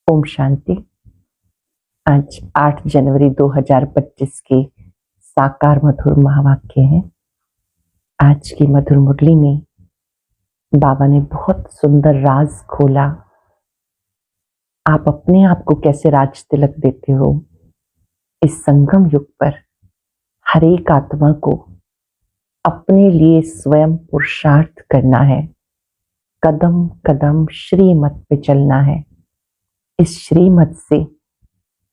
ओम शांति। आज 8 जनवरी 2025 के साकार मधुर महावाक्य हैं। आज की मधुर मुरली में बाबा ने बहुत सुंदर राज खोला। आप अपने आप को कैसे राज तिलक देते हो। इस संगम युग पर हर एक आत्मा को अपने लिए स्वयं पुरुषार्थ करना है। कदम कदम श्रीमत पे चलना है। इस श्रीमत से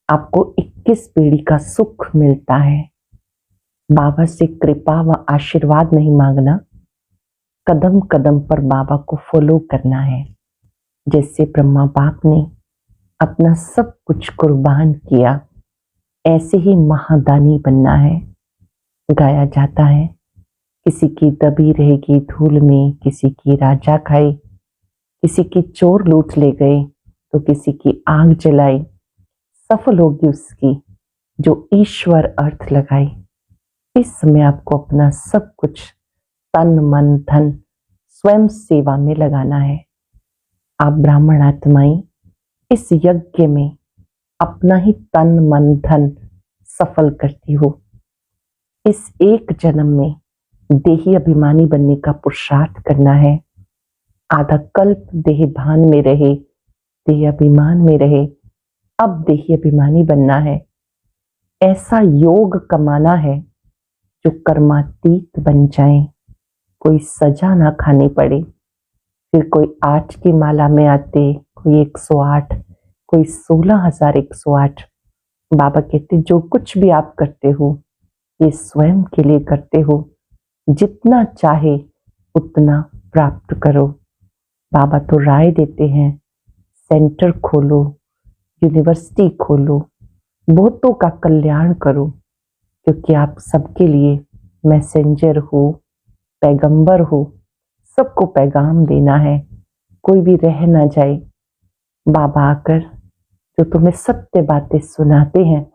आपको 21 पीढ़ी का सुख मिलता है। बाबा से कृपा व आशीर्वाद नहीं मांगना, कदम कदम पर बाबा को फॉलो करना है। जैसे ब्रह्मा बाप ने अपना सब कुछ कुर्बान किया, ऐसे ही महादानी बनना है। गाया जाता है, किसी की दबी रहेगी धूल में, किसी की राजा खाए, किसी की चोर लूट ले गए तो किसी की आग जलाई। सफल होगी उसकी जो ईश्वर अर्थ लगाए। इस समय आपको अपना सब कुछ तन मन धन स्वयं सेवा में लगाना है। आप ब्राह्मण आत्माएं इस यज्ञ में अपना ही तन मन धन सफल करती हो। इस एक जन्म में देही अभिमानी बनने का पुरुषार्थ करना है। आधा कल्प देह भान में रहे, देह अभिमान में रहे, अब देही अभिमानी बनना है। ऐसा योग कमाना है जो कर्मातीत बन जाए, कोई सजा ना खानी पड़े। फिर कोई 8 की माला में आते, कोई 108, कोई 16,108। बाबा कहते जो कुछ भी आप करते हो ये स्वयं के लिए करते हो, जितना चाहे उतना प्राप्त करो। बाबा तो राय देते हैं, सेंटर खोलो, यूनिवर्सिटी खोलो, बहुतों का कल्याण करो, क्योंकि आप सबके लिए मैसेंजर हो, पैगंबर हो। सबको पैगाम देना है, कोई भी रह ना जाए। बाबा आकर जो तुम्हें सत्य बातें सुनाते हैं,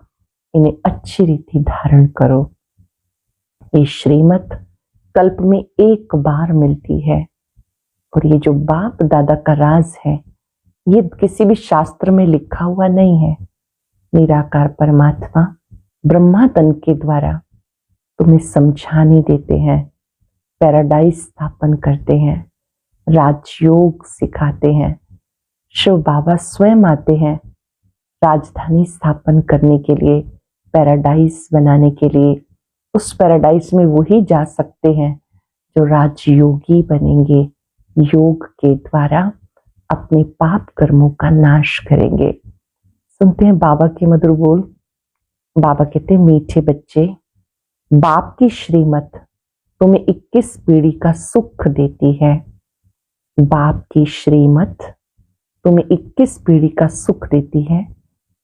इन्हें अच्छी रीति धारण करो। ये श्रीमत कल्प में एक बार मिलती है और ये जो बाप दादा का राज है, ये किसी भी शास्त्र में लिखा हुआ नहीं है। निराकार परमात्मा ब्रह्मा तन के द्वारा तुम्हें समझाने देते हैं, पैराडाइज स्थापन करते हैं, राजयोग सिखाते हैं। शिव बाबा स्वयं आते हैं राजधानी स्थापन करने के लिए, पैराडाइज बनाने के लिए। उस पैराडाइज में वही जा सकते हैं जो राजयोगी बनेंगे, योग के द्वारा अपने पाप कर्मों का नाश करेंगे। सुनते हैं बाबा के मधुर बोल। बाबा कहते हैं, मीठे बच्चे, बाप की श्रीमत तुम्हें 21 पीढ़ी का सुख देती है। बाप की श्रीमत तुम्हें 21 पीढ़ी का सुख देती है।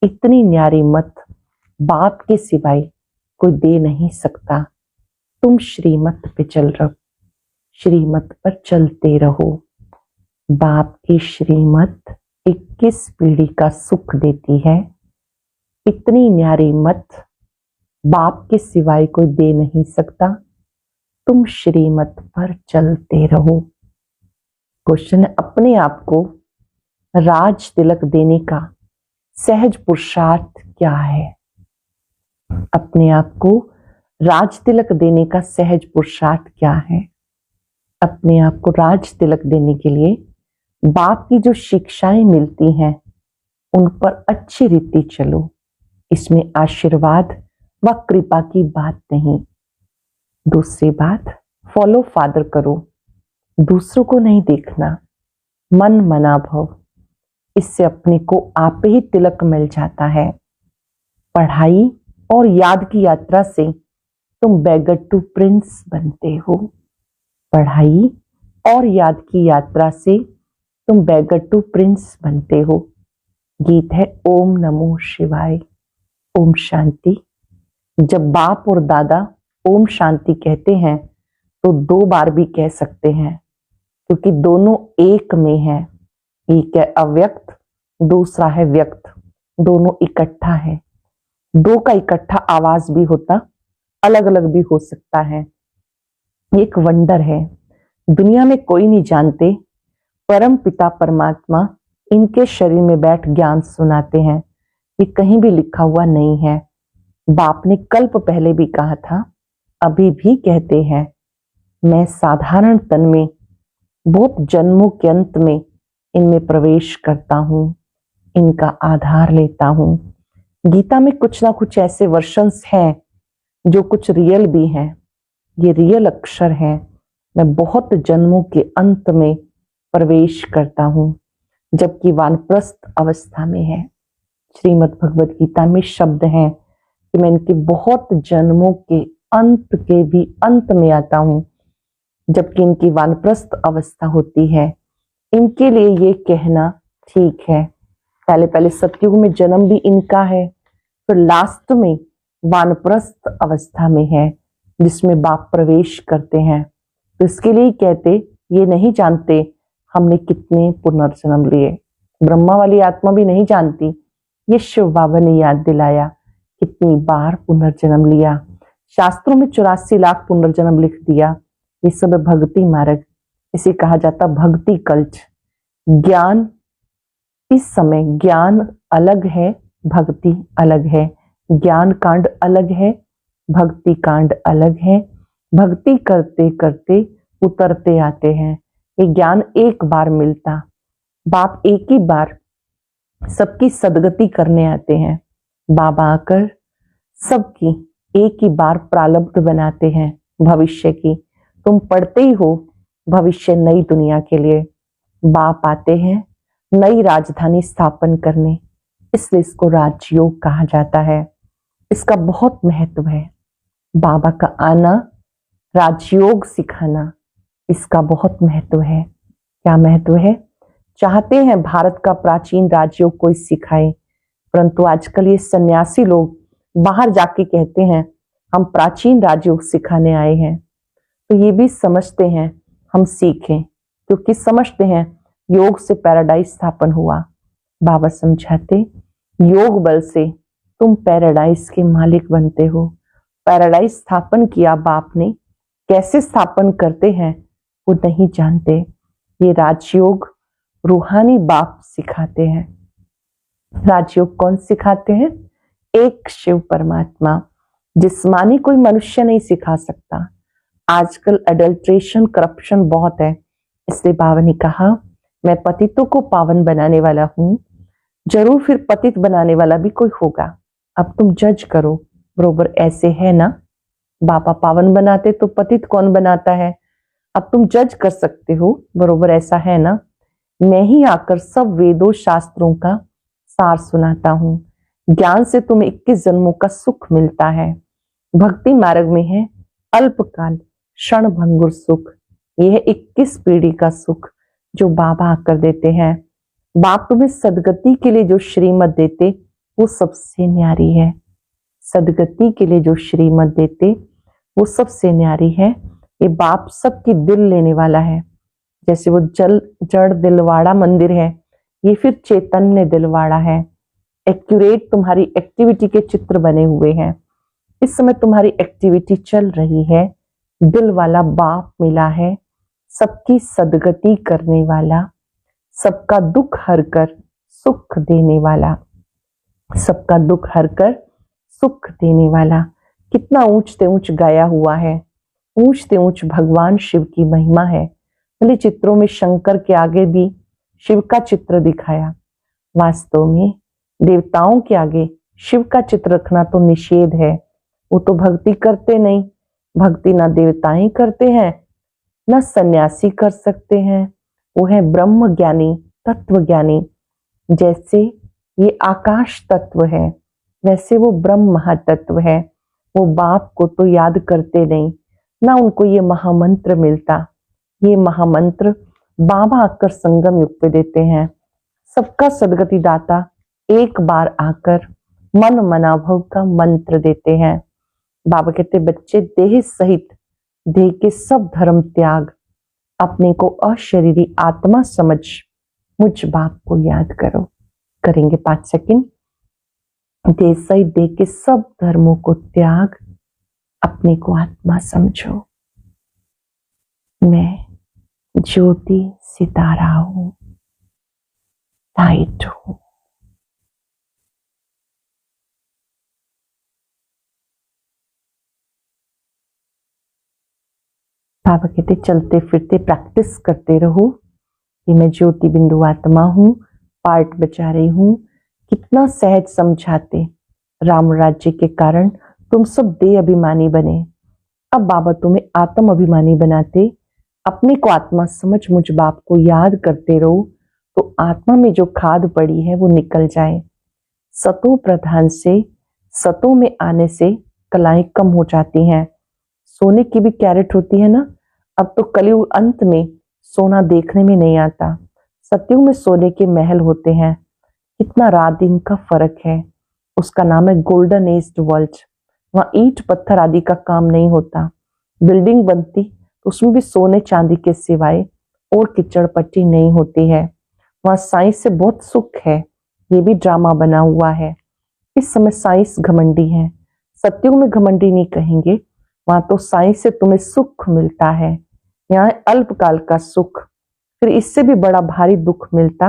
इतनी न्यारी मत बाप के सिवाय कोई दे नहीं सकता। तुम श्रीमत पे चल रहो, श्रीमत पर चलते रहो। बाप की श्रीमत 21 पीढ़ी का सुख देती है। इतनी न्यारी मत बाप के सिवाय कोई दे नहीं सकता। तुम श्रीमत पर चलते रहो। क्वेश्चन है, अपने आप को राज तिलक देने का सहज पुरुषार्थ क्या है? अपने आप को राज तिलक देने का सहज पुरुषार्थ क्या है? अपने आप को राज तिलक देने के लिए बाप की जो शिक्षाएं मिलती हैं उन पर अच्छी रीति चलो। इसमें आशीर्वाद व कृपा की बात नहीं। दूसरी बात, फॉलो फादर करो, दूसरों को नहीं देखना। मन मना भव, इससे अपने को आप ही तिलक मिल जाता है। पढ़ाई और याद की यात्रा से तुम बेगर टू प्रिंस बनते हो। पढ़ाई और याद की यात्रा से तुम बेगर टू प्रिंस बनते हो। गीत है ओम नमो शिवाय। ओम शांति। जब बाप और दादा ओम शांति कहते हैं तो 2 बार भी कह सकते हैं, क्योंकि दोनों एक में है। एक है अव्यक्त, दूसरा है व्यक्त, दोनों इकट्ठा है। 2 का इकट्ठा आवाज भी होता, अलग अलग भी हो सकता है। एक वंडर है, दुनिया में कोई नहीं जानते परम पिता परमात्मा इनके शरीर में बैठ ज्ञान सुनाते हैं। ये कहीं भी लिखा हुआ नहीं है। बाप ने कल्प पहले भी कहा था, अभी भी कहते हैं, मैं साधारण तन में बहुत जन्मों के अंत में इनमें प्रवेश करता हूं, इनका आधार लेता हूं। गीता में कुछ ना कुछ ऐसे वर्शंस हैं जो कुछ रियल भी हैं। ये रियल अक्षर हैं। मैं बहुत जन्मों के अंत में प्रवेश करता हूं, जबकि वानप्रस्थ अवस्था में है। श्रीमद् भगवद गीता में शब्द हैं कि मैं इनके बहुत जन्मों के अंत के भी अंत में आता हूं, जबकि इनकी वानप्रस्थ अवस्था होती है। इनके लिए ये कहना ठीक है। पहले पहले सतयुग में जन्म भी इनका है, फिर लास्ट में वानप्रस्थ अवस्था में है, जिसमें बाप प्रवेश करते हैं। तो इसके लिए कहते, ये नहीं जानते हमने कितने पुनर्जन्म लिए। ब्रह्मा वाली आत्मा भी नहीं जानती। ये शिव बाबा ने याद दिलाया कितनी बार पुनर्जन्म लिया। शास्त्रों में 84 लाख पुनर्जन्म लिख दिया। ये सब भक्ति मार्ग, इसे कहा जाता भक्ति कल्च। ज्ञान, इस समय ज्ञान अलग है, भक्ति अलग है। ज्ञान कांड अलग है, भक्ति कांड अलग है। भक्ति करते करते उतरते आते हैं। ये ज्ञान एक बार मिलता। बाप एक ही बार सबकी सदगति करने आते हैं। बाबा आकर सबकी एक ही बार प्रारब्ध बनाते हैं भविष्य की। तुम पढ़ते ही हो भविष्य नई दुनिया के लिए। बाप आते हैं नई राजधानी स्थापन करने, इसलिए इसको राजयोग कहा जाता है। इसका बहुत महत्व है। बाबा का आना, राजयोग सिखाना, इसका बहुत महत्व है। क्या महत्व है? चाहते हैं भारत का प्राचीन राजयोग कोई सिखाए, परंतु आजकल ये सन्यासी लोग बाहर जाके कहते हैं हम प्राचीन राजयोग सिखाने आए हैं। तो ये भी समझते हैं हम सीखें, क्योंकि समझते हैं योग से पैराडाइज स्थापन हुआ। बाबा समझाते, योग बल से तुम पैराडाइज के मालिक बनते हो। पैराडाइज स्थापन किया बाप ने, कैसे स्थापन करते हैं वो नहीं जानते। ये राजयोग रूहानी बाप सिखाते हैं। राजयोग कौन सिखाते हैं? एक शिव परमात्मा। जिस्मानी कोई मनुष्य नहीं सिखा सकता। आजकल अडल्ट्रेशन, करप्शन बहुत है, इसलिए बाबा ने कहा मैं पतितों को पावन बनाने वाला हूं। जरूर फिर पतित बनाने वाला भी कोई होगा। अब तुम जज करो, बरोबर ऐसे है ना? बाबा पावन बनाते तो पतित कौन बनाता है? अब तुम जज कर सकते हो, बरोबर ऐसा है ना? मैं ही आकर सब वेदों शास्त्रों का सार सुनाता हूं। ज्ञान से तुम्हें 21 जन्मों का सुख मिलता है। भक्ति मार्ग में है अल्पकाल क्षण भंगुर सुख। यह है 21 पीढ़ी का सुख जो बाबा आकर देते हैं। बाप तुम्हें सदगति के लिए जो श्रीमत देते वो सबसे न्यारी है। सदगति के लिए जो श्रीमत देते वो सबसे न्यारी है। ये बाप सबकी दिल लेने वाला है। जैसे वो जड़ दिलवाड़ा मंदिर है, ये फिर चैतन्य दिलवाड़ा है। एक्यूरेट तुम्हारी एक्टिविटी के चित्र बने हुए हैं। इस समय तुम्हारी एक्टिविटी चल रही है। दिल वाला बाप मिला है, सबकी सदगति करने वाला, सबका दुख हरकर सुख देने वाला, सबका दुख हरकर सुख देने वाला। कितना ऊंचते ऊंच गाया हुआ है। ऊंचते ऊंच भगवान शिव की महिमा है। भले चित्रों में शंकर के आगे भी शिव का चित्र दिखाया, वास्तव में देवताओं के आगे शिव का चित्र रखना तो निषेध है। वो तो भक्ति करते नहीं। भक्ति ना देवताएं करते हैं, ना सन्यासी कर सकते हैं। वो है ब्रह्म ज्ञानी, तत्व ज्ञानी। जैसे ये आकाश तत्व है, वैसे वो ब्रह्म महातत्व है। वो बाप को तो याद करते नहीं, ना उनको ये महामंत्र मिलता। ये महामंत्र बाबा आकर संगम युग पे देते हैं। सबका सदगति दाता एक बार आकर मन मनाभव का मंत्र देते हैं। बाबा कहते बच्चे देह सहित देह के सब धर्म त्याग, अपने को अशरीरी आत्मा समझ मुझ बाप को याद करो। करेंगे 5 सेकंड। देह सहित देह के सब धर्मों को त्याग, अपने को आत्मा समझो। मैं ज्योति सितारा हूं। टाइट हो। बाबा कहते चलते फिरते प्रैक्टिस करते रहो कि मैं ज्योति बिंदु आत्मा हूं, पार्ट बचा रही हूं। कितना सहज समझाते। राम राज्य के कारण तुम सब देह अभिमानी बने, अब बाबा तुम्हें आत्म अभिमानी बनाते। अपने को आत्मा समझ मुझ बाप को याद करते रहो तो आत्मा में जो खाद पड़ी है वो निकल जाए। सतो प्रधान से सतों में आने से कलाएं कम हो जाती हैं। सोने की भी कैरेट होती है ना, अब तो कलयुग अंत में सोना देखने में नहीं आता, सतयुग में सोने के महल होते हैं। कितना रात दिन का फर्क है। उसका नाम है गोल्डन एज्ड वर्ल्ड। वहां ईंट पत्थर आदि का काम नहीं होता। बिल्डिंग बनती तो उसमें भी सोने चांदी के सिवाय और कीचड़ पट्टी नहीं होती है। वहां साइंस से बहुत सुख है, ये भी ड्रामा बना हुआ है। इस समय साइंस घमंडी है, सतयुग में घमंडी नहीं कहेंगे। वहां तो साइंस से तुम्हें सुख मिलता है, यहाँ अल्पकाल का सुख, फिर इससे भी बड़ा भारी दुख मिलता।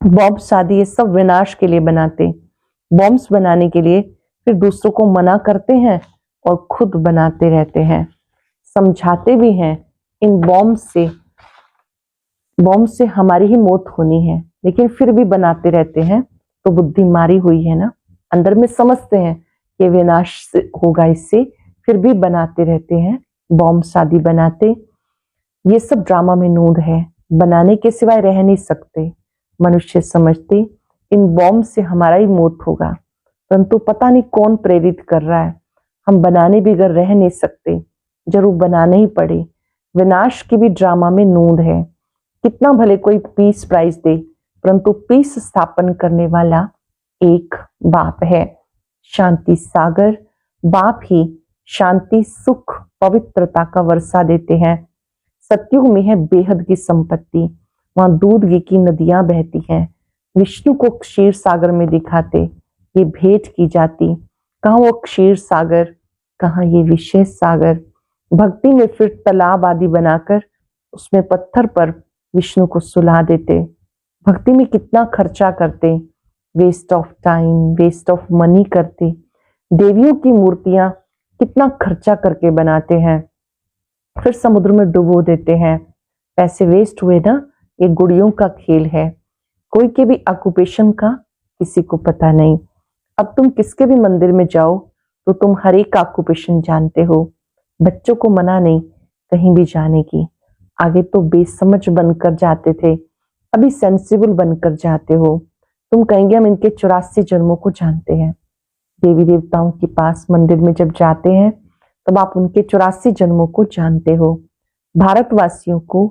बॉम्ब शादी ये सब विनाश के लिए बनाते, बॉम्ब्स बनाने के लिए फिर दूसरों को मना करते हैं और खुद बनाते रहते हैं। समझाते भी हैं इन बॉम्ब से हमारी ही मौत होनी है, लेकिन फिर भी बनाते रहते हैं। तो बुद्धि मारी हुई है ना, अंदर में समझते हैं कि विनाश होगा इससे, फिर भी बनाते रहते हैं। बॉम्ब शादी बनाते, ये सब ड्रामा में नूड है, बनाने के सिवाय रह नहीं सकते। मनुष्य समझते इन बॉम्ब से हमारा ही मौत होगा, परंतु पता नहीं कौन प्रेरित कर रहा है। हम बनाने भी अगर रह नहीं सकते, जरूर बनाने ही पड़े। विनाश की भी ड्रामा में नूड है। कितना भले कोई पीस प्राइज दे, परंतु पीस स्थापन करने वाला एक बाप है। शांति सागर बाप ही शांति सुख पवित्रता का वर्षा देते हैं। सतयुग में है बेहद की संपत्ति, वहां दूध घी की नदियां बहती हैं। विष्णु को क्षीर सागर में दिखाते, ये भेंट की जाती। कहाँ वो क्षीर सागर, कहाँ ये विशेष सागर। भक्ति में फिर तालाब आदि बनाकर उसमें पत्थर पर विष्णु को सुला देते। भक्ति में कितना खर्चा करते, waste of time waste of money करते। देवियों की मूर्तियां कितना खर्चा करके बनाते हैं, फिर समुद्र में डुबो देते हैं। पैसे वेस्ट हुए ना, ये गुड़ियों का खेल है। कोई के भी ऑक्यूपेशन का किसी को पता नहीं। अब तुम किसके भी मंदिर में जाओ तो तुम हर एक ऑक्यूपेशन जानते हो। बच्चों को मना नहीं कहीं भी जाने की। आगे तो बेसमझ बनकर जाते थे, अभी सेंसिबल बनकर जाते हो। तुम कहेंगे हम इनके 84 जन्मों को जानते हैं। देवी देवताओं के पास मंदिर में जब जाते हैं तब आप उनके 84 जन्मों को जानते हो। भारतवासियों को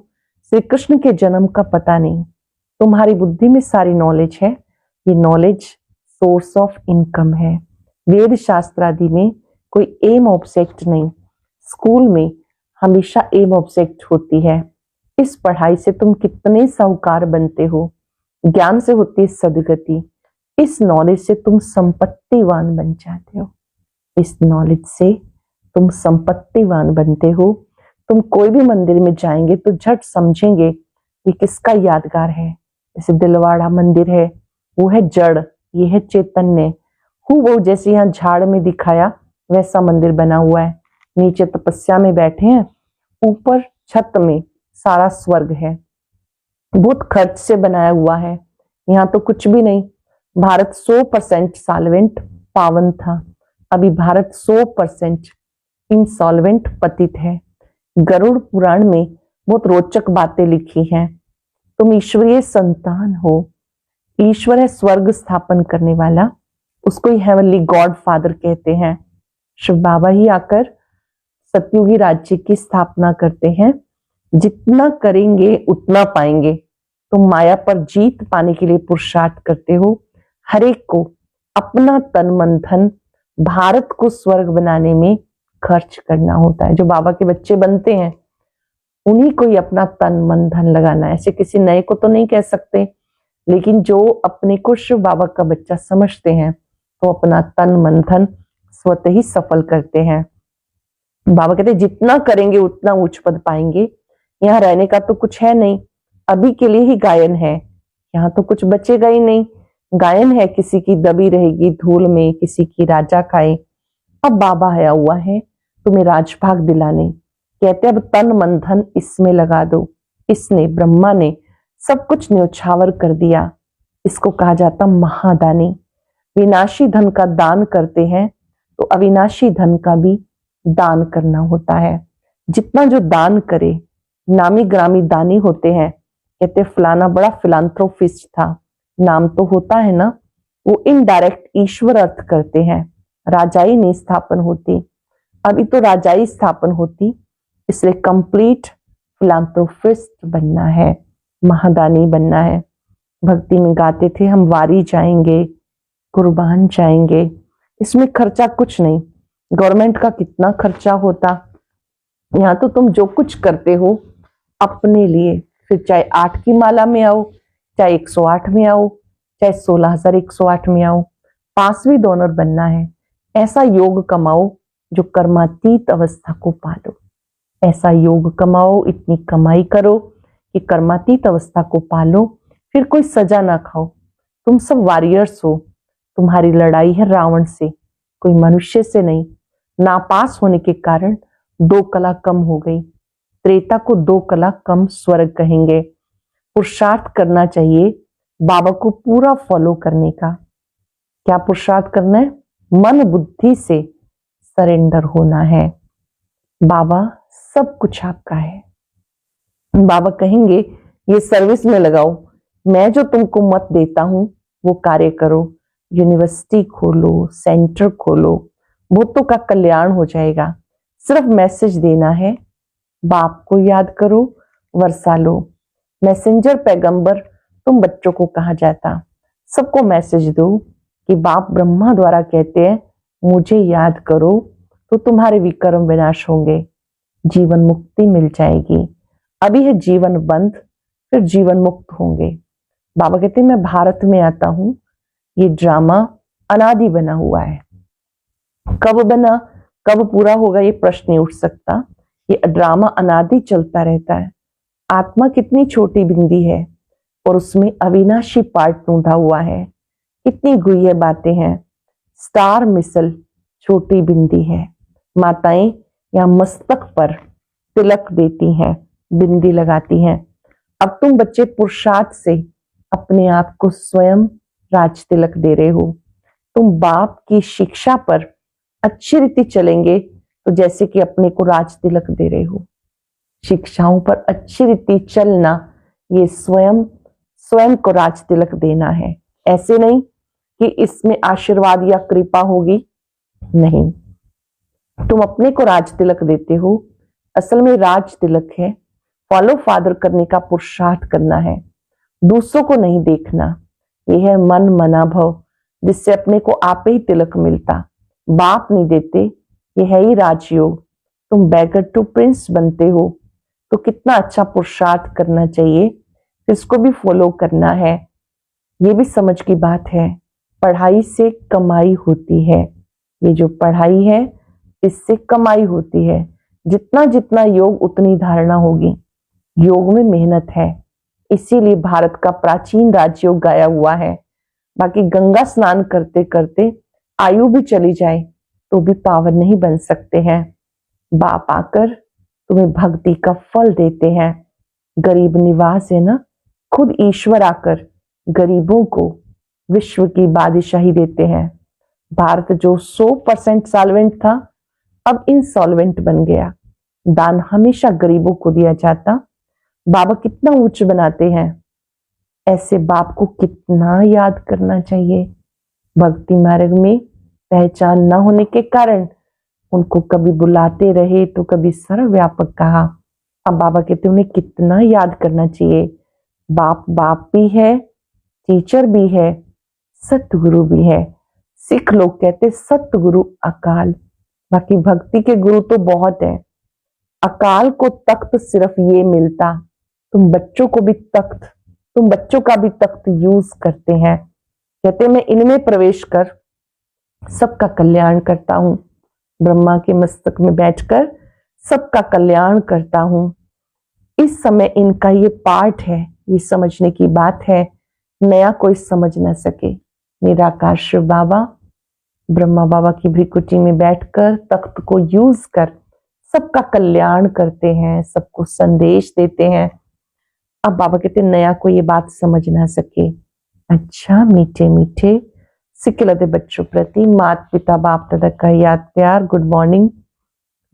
श्री कृष्ण के जन्म का पता नहीं। तुम्हारी बुद्धि में सारी नॉलेज है, ये नॉलेज सोर्स ऑफ इनकम है। वेद शास्त्र आदि में कोई एम ऑब्जेक्ट नहीं, स्कूल में हमेशा एम ऑब्जेक्ट होती है। इस पढ़ाई से तुम कितने साहूकार बनते हो, ज्ञान से होती है सदगति। इस नॉलेज से तुम संपत्तिवान बन जाते हो, इस नॉलेज से तुम संपत्तिवान बनते हो। तुम कोई भी मंदिर में जाएंगे तो झट समझेंगे ये किसका यादगार है। जैसे दिलवाड़ा मंदिर है, वो है जड़, ये है चैतन्य। वो जैसे यहाँ झाड़ में दिखाया वैसा मंदिर बना हुआ है। नीचे तपस्या में बैठे हैं, ऊपर छत में सारा स्वर्ग है। बहुत खर्च से बनाया हुआ है। यहाँ तो कुछ भी नहीं। भारत 100% सॉल्वेंट पावन था, अभी भारत 100% इंसॉल्वेंट पतित है। गरुड़ पुराण में बहुत रोचक बातें लिखी हैं। तुम ईश्वरीय संतान हो, ईश्वर है स्वर्ग स्थापन करने वाला, उसको ही हेवनली गॉड फादर कहते हैं। शिव बाबा ही आकर सतयुगी राज्य की स्थापना करते हैं। जितना करेंगे उतना पाएंगे। तुम माया पर जीत पाने के लिए पुरुषार्थ करते हो। हर एक को अपना तन मन धन भारत को स्वर्ग बनाने में खर्च करना होता है। जो बाबा के बच्चे बनते हैं उन्हीं को ही अपना तन मन धन लगाना है, ऐसे किसी नए को तो नहीं कह सकते। लेकिन जो अपने को शिव बाबा का बच्चा समझते हैं तो अपना तन मन धन स्वतः ही सफल करते हैं। बाबा कहते हैं जितना करेंगे उतना उच्च पद पाएंगे। यहाँ रहने का तो कुछ है नहीं, अभी के लिए ही गायन है यहाँ तो कुछ बचेगा ही नहीं। गायन है, किसी की दबी रहेगी धूल में, किसी की राजा खाए। अब बाबा आया हुआ है तुम्हें राजभाग दिलाने। कहते अब तन मन धन इसमें लगा दो। इसने, ब्रह्मा ने सब कुछ न्योछावर कर दिया। इसको कहा जाता महादानी। विनाशी धन का दान करते हैं तो अविनाशी धन का भी दान करना होता है। जितना जो दान करे, नामी ग्रामी दानी होते हैं। कहते फलाना बड़ा फिलांथ्रोपिस्ट था, नाम तो होता है ना, वो इनडायरेक्ट ईश्वर अर्थ करते हैं। राजाई नहीं स्थापन होती, अभी तो राजाई स्थापन होती, इसलिए कंप्लीट फिलांथ्रोपिस्ट बनना है, महादानी बनना है। भक्ति में गाते थे हम वारी जाएंगे, कुर्बान जाएंगे। इसमें खर्चा कुछ नहीं, गवर्नमेंट का कितना खर्चा होता। यहाँ तो तुम जो कुछ करते हो अपने लिए, फिर चाहे 8 की माला में आओ, चाहे 108 में आओ, चाहे 16,108 में आओ, 5वीं डोनर बनना है। ऐसा योग कमाओ जो कर्मातीत अवस्था को पालो। ऐसा योग कमाओ, इतनी कमाई करो कि कर्मातीत अवस्था को पालो, फिर कोई सजा ना खाओ। तुम सब वॉरियर्स हो, तुम्हारी लड़ाई है रावण से, कोई मनुष्य से नहीं। नापास होने के कारण 2 कला कम हो गई। त्रेता को 2 कला कम स्वर्ग कहेंगे। पुरुषार्थ करना चाहिए बाबा को पूरा फॉलो करने का। क्या पुरुषार्थ करना है? मन बुद्धि से सरेंडर होना है। बाबा सब कुछ आपका है। बाबा कहेंगे ये सर्विस में लगाओ, मैं जो तुमको मत देता हूं वो कार्य करो। यूनिवर्सिटी खोलो, सेंटर खोलो, बहुतों का कल्याण हो जाएगा। सिर्फ मैसेज देना है, बाप को याद करो, वर्षा लो। मैसेंजर पैगंबर तुम बच्चों को कहा जाता। सबको मैसेज दो कि बाप ब्रह्मा द्वारा कहते हैं मुझे याद करो तो तुम्हारे विकर्म विनाश होंगे, जीवन मुक्ति मिल जाएगी। अभी है जीवन बंद, फिर जीवन मुक्त होंगे। बाबा कहते हैं मैं भारत में आता हूं, ये ड्रामा अनादि बना हुआ है। कब बना, कब पूरा होगा ये प्रश्न नहीं उठ सकता। ये ड्रामा अनादि चलता रहता है। आत्मा कितनी छोटी बिंदी है और उसमें अविनाशी पार्ट ढूंढा हुआ है। कितनी गुह्य बातें हैं। स्टार मिसल छोटी बिंदी है। माताएं या मस्तक पर तिलक देती हैं, बिंदी लगाती हैं। अब तुम बच्चे पुरुषार्थ से अपने आप को स्वयं राज तिलक दे रहे हो। तुम बाप की शिक्षा पर अच्छी रीति चलेंगे तो जैसे कि अपने को राज तिलक दे रहे हो। शिक्षाओं पर अच्छी रीति चलना, ये स्वयं को राज तिलक देना है। ऐसे नहीं कि इसमें आशीर्वाद या कृपा होगी, नहीं। तुम अपने को राज तिलक देते हो, असल में राज तिलक है फॉलो फादर करने का पुरुषार्थ करना है, दूसरों को नहीं देखना। यह है मन मनाभव, जिससे अपने को आप ही तिलक मिलता। बाप नहीं देते, यह है ही राजयोग। तुम बैगर टू प्रिंस बनते हो तो कितना अच्छा पुरुषार्थ करना चाहिए, इसको भी फॉलो करना है। ये भी समझ की बात है, पढ़ाई से कमाई होती है। ये जो पढ़ाई है इससे कमाई होती है। जितना जितना योग उतनी धारणा होगी। योग में मेहनत है, इसीलिए भारत का प्राचीन राजयोग गाया हुआ है। बाकी गंगा स्नान करते करते आयु भी चली जाए तो भी पावन नहीं बन सकते हैं। बाप आकर तुम्हें भक्ति का फल देते हैं। गरीब निवास है ना, खुद ईश्वर आकर गरीबों को विश्व की बादशाही देते हैं। भारत जो 100% सॉल्वेंट था अब इंसॉल्वेंट बन गया। दान हमेशा गरीबों को दिया जाता। बाबा कितना उच्च बनाते हैं। ऐसे बाप को कितना याद करना चाहिए। भक्ति मार्ग में पहचान न होने के कारण उनको कभी बुलाते रहे तो कभी सर्वव्यापक कहा। अब बाबा कहते उन्हें कितना याद करना चाहिए। बाप बाप भी है, टीचर भी है, सतगुरु भी है। सिख लोग कहते सतगुरु अकाल। बाकी भक्ति के गुरु तो बहुत है। अकाल को तख्त सिर्फ ये मिलता। तुम बच्चों का भी तख्त यूज करते हैं। कहते मैं इनमें प्रवेश कर सबका कल्याण करता हूं। ब्रह्मा के मस्तक में बैठकर सबका कल्याण करता हूं। इस समय इनका ये पार्ट है, ये समझने की बात है नया कोई समझ न सके। निराकार शिव बाबा ब्रह्मा बाबा की भ्रिकुटी में बैठकर तख्त को यूज कर सबका कल्याण करते हैं, सबको संदेश देते हैं। अब बाबा कहते नया कोई ये बात समझ ना सके। अच्छा मीठे मीठे सिकलते बच्चों प्रति माता पिता बाप दादा का याद प्यार, गुड मॉर्निंग।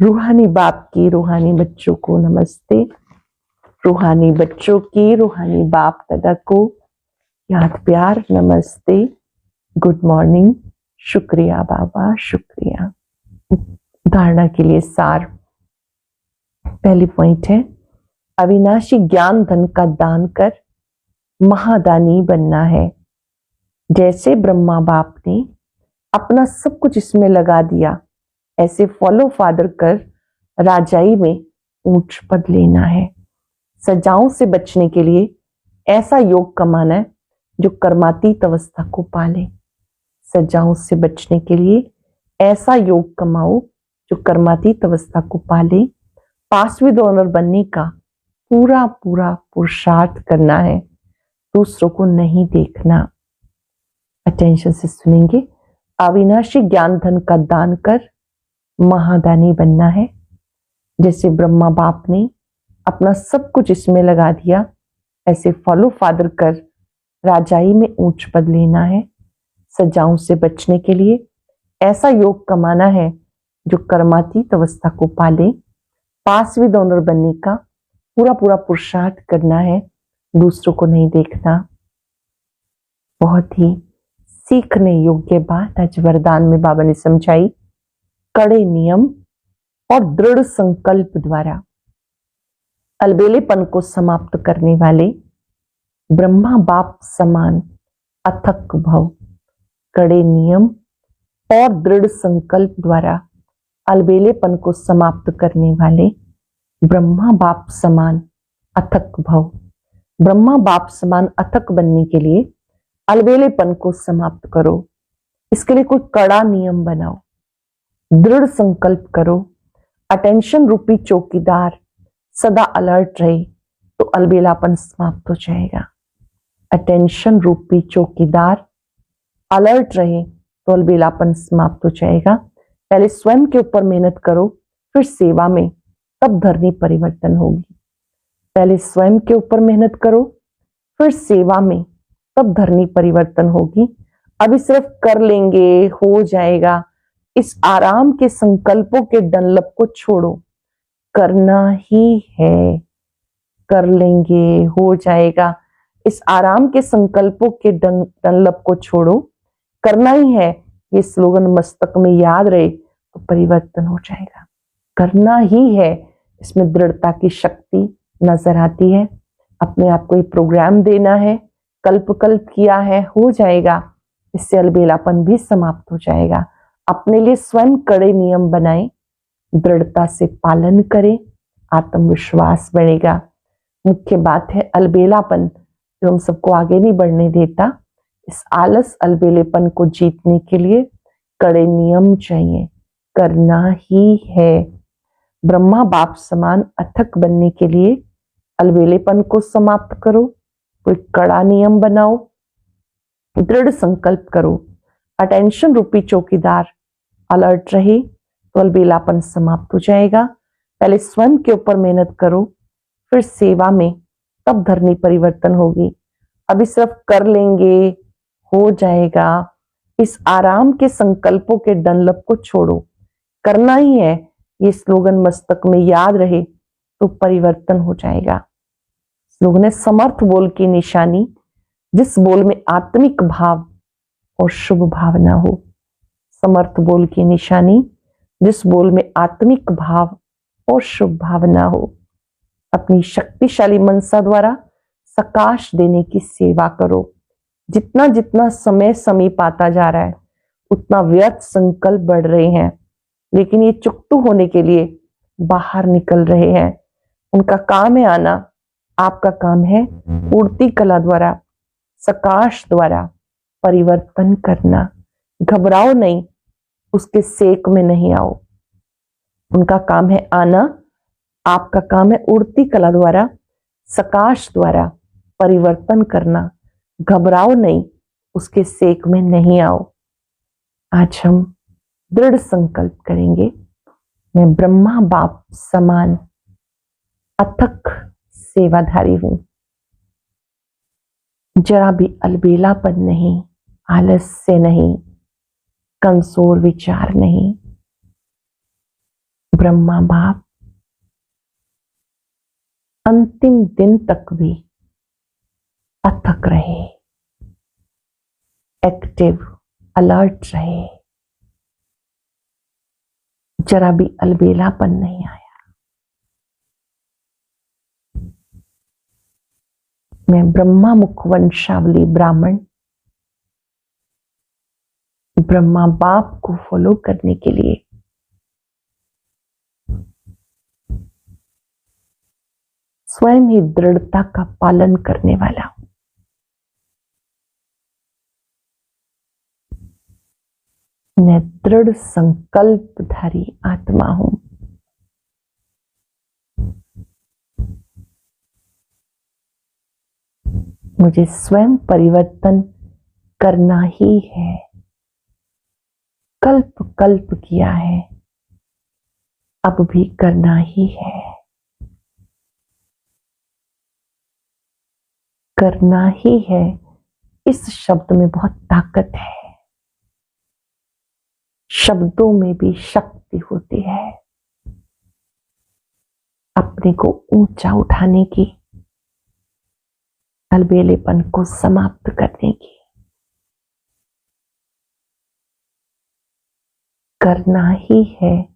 रूहानी बाप की रूहानी बच्चों को नमस्ते, रूहानी बच्चों की रूहानी बाप दादा को याद प्यार, नमस्ते, गुड मॉर्निंग, शुक्रिया बाबा, शुक्रिया। धारणा के लिए सार, पहली पॉइंट है अविनाशी ज्ञान धन का दान कर महादानी बनना है। जैसे ब्रह्मा बाप ने अपना सब कुछ इसमें लगा दिया, ऐसे फॉलो फादर कर राजाई में ऊंच पद लेना है। सजाओं से बचने के लिए ऐसा योग कमाना है जो कर्मातीत अवस्था को पाले। सजाओं से बचने के लिए ऐसा योग कमाओ जो कर्मातीत अवस्था को पाले। पास विद ऑनर बनने का पूरा पूरा पुरुषार्थ करना है, दूसरों को नहीं देखना। अटेंशन से सुनेंगे। अविनाशी ज्ञान धन का दान कर महादानी बनना है। जैसे ब्रह्मा बाप ने अपना सब कुछ इसमें लगा दिया, ऐसे फॉलो फादर कर राजाई में ऊंच पद लेना है। सजाओं से बचने के लिए ऐसा योग कमाना है जो कर्मातीत अवस्था को पाले। पास विद ऑनर बनने का पूरा पूरा पुरुषार्थ करना है, दूसरों को नहीं देखना। बहुत ही सीखने योग्य बात आज वरदान में बाबा ने समझाई। कड़े नियम और दृढ़ संकल्प द्वारा अलबेलेपन को समाप्त करने वाले ब्रह्मा बाप समान अथक भव। कड़े नियम और दृढ़ संकल्प द्वारा अलबेलेपन को समाप्त करने वाले ब्रह्मा बाप समान अथक भव। ब्रह्मा बाप समान अथक बनने के लिए अलबेलेपन को समाप्त करो। इसके लिए कोई कड़ा नियम बनाओ, दृढ़ संकल्प करो। अटेंशन रूपी चौकीदार सदा अलर्ट रहे तो अलबेलापन समाप्त हो जाएगा। अटेंशन रूपी चौकीदार अलर्ट रहे तो अलबेलापन समाप्त हो जाएगा। पहले स्वयं के ऊपर मेहनत करो, फिर सेवा में, तब धरनी परिवर्तन होगी। पहले स्वयं के ऊपर मेहनत करो, फिर सेवा में, तब धरनी परिवर्तन होगी। अभी सिर्फ कर लेंगे हो जाएगा, इस आराम के संकल्पों के डनलप को छोड़ो। करना ही है, कर लेंगे हो जाएगा, इस आराम के संकल्पों के डनलप को छोड़ो। करना ही है, ये स्लोगन मस्तक में याद रहे तो परिवर्तन हो जाएगा। करना ही है, इसमें दृढ़ता की शक्ति नजर आती है। अपने आप को ये प्रोग्राम देना है, कल्प कल्प किया है, हो जाएगा। इससे अलबेलापन भी समाप्त हो जाएगा। अपने लिए स्वयं कड़े नियम बनाएं, दृढ़ता से पालन करें, आत्मविश्वास बढ़ेगा। मुख्य बात है अलबेलापन जो हम सबको आगे नहीं बढ़ने देता। इस आलस अलबेलेपन को जीतने के लिए कड़े नियम चाहिए, करना ही है। ब्रह्मा बाप समान अथक बनने के लिए अलबेलेपन को समाप्त करो, कोई कड़ा नियम बनाओ, दृढ़ संकल्प करो। अटेंशन रूपी चौकीदार अलर्ट रहे तो अलबेलापन समाप्त हो जाएगा। पहले स्वयं के ऊपर मेहनत करो, फिर सेवा में, तब धरनी परिवर्तन होगी। अभी सिर्फ कर लेंगे हो जाएगा, इस आराम के संकल्पों के डनलप को छोड़ो। करना ही है, ये स्लोगन मस्तक में याद रहे तो परिवर्तन हो जाएगा। स्लोगन है समर्थ बोल की निशानी, जिस बोल में आत्मिक भाव और शुभ भावना हो। समर्थ बोल की निशानी, जिस बोल में आत्मिक भाव और शुभ भावना हो। अपनी शक्तिशाली मनसा द्वारा सकाश देने की सेवा करो। जितना जितना समय समीप आता जा रहा है उतना व्यर्थ संकल्प बढ़ रहे हैं, लेकिन ये चुकतू होने के लिए बाहर निकल रहे हैं। उनका काम है आना, आपका काम है उड़ती कला द्वारा, सकाश द्वारा परिवर्तन करना। घबराओ नहीं, उसके सेक में नहीं आओ। उनका काम है आना, आपका काम है उड़ती कला द्वारा, सकाश द्वारा परिवर्तन करना। घबराओ नहीं, उसके सेक में नहीं आओ। आज हम दृढ़ संकल्प करेंगे, मैं ब्रह्मा बाप समान अथक सेवाधारी हूं। जरा भी अलबेलापन नहीं, आलस्य नहीं, कमजोर विचार नहीं। ब्रह्मा बाप अंतिम दिन तक भी अथक रहे, एक्टिव, अलर्ट रहे। जरा भी अलबेलापन नहीं आया। मैं ब्रह्मा मुख वंशावली ब्राह्मण ब्रह्मा बाप को फॉलो करने के लिए स्वयं ही दृढ़ता का पालन करने वाला हूं। मैं दृढ़ संकल्पधारी आत्मा हूं। मुझे स्वयं परिवर्तन करना ही है। कल्प कल्प किया है, अब भी करना ही है। करना ही है, इस शब्द में बहुत ताकत है। शब्दों में भी शक्ति होती है, अपने को ऊंचा उठाने की, अलबेलेपन को समाप्त करने की। करना ही है,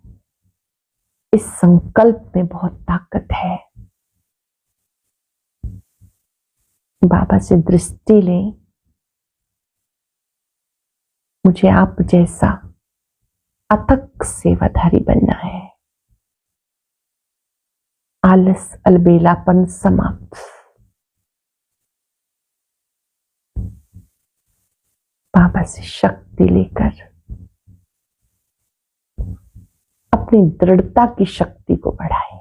इस संकल्प में बहुत ताकत है। बाबा से दृष्टि लें, मुझे आप जैसा अथक सेवाधारी बनना है। आलस अलबेलापन समाप्त। बाबा से शक्ति लेकर अपनी दृढ़ता की शक्ति को बढ़ाएं।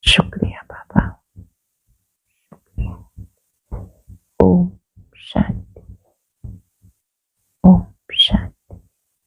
शुक्रिया।